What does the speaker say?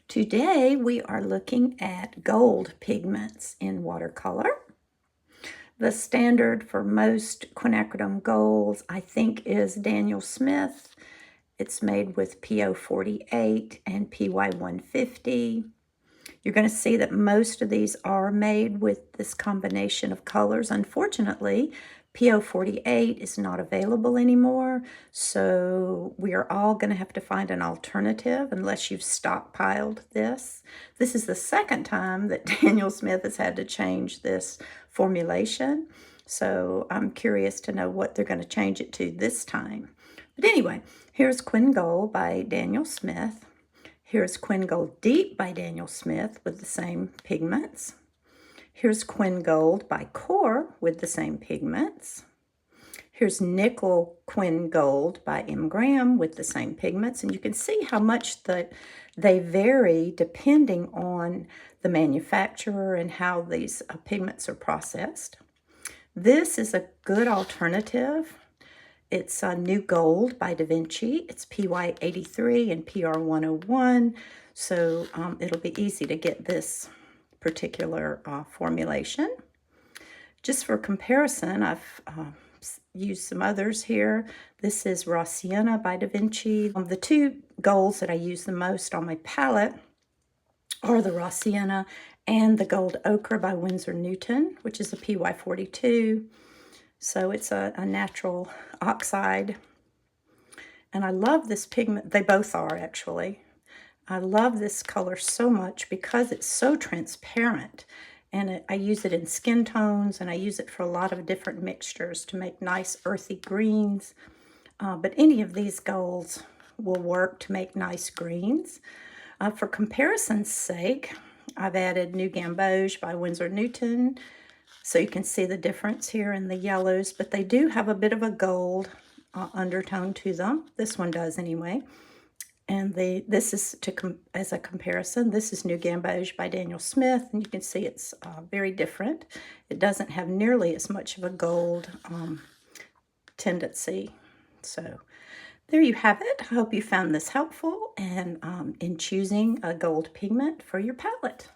Today we are looking at gold pigments in watercolor. The standard for most quinacridone golds, I think, is Daniel Smith. It's made with PO48 and PY150. You're going to see that most of these are made with this combination of colors. Unfortunately, PO48 is not available anymore, so we are all going to have to find an alternative unless you've stockpiled this. This is the second time that Daniel Smith has had to change this formulation, so I'm curious to know what they're going to change it to this time. But anyway, here's Quin Gold by Daniel Smith. Here's Quin Gold Deep by Daniel Smith with the same pigments. Here's Quin Gold by Core with the same pigments. Here's Nickel Quin Gold by M. Graham with the same pigments. And you can see how much they vary depending on the manufacturer and how these pigments are processed. This is a good alternative. It's New Gold by Da Vinci. It's PY83 and PR101, so it'll be easy to get this particular formulation. Just for comparison, I've used some others here. This is Raw Sienna by Da Vinci. The two golds that I use the most on my palette are the Raw Sienna and the Gold Ochre by Winsor Newton, which is a PY42. So it's a natural oxide. And I love this pigment. They both are, actually. I love this color so much because it's so transparent. And I use it in skin tones, and I use it for a lot of different mixtures to make nice earthy greens. But any of these golds will work to make nice greens. For comparison's sake, I've added New Gamboge by Winsor Newton. So you can see the difference here in the yellows, but they do have a bit of a gold undertone to them. This one does anyway. And this is, as a comparison, this is New Gamboge by Daniel Smith, and you can see it's very different. It doesn't have nearly as much of a gold tendency. So there you have it. I hope you found this helpful and in choosing a gold pigment for your palette.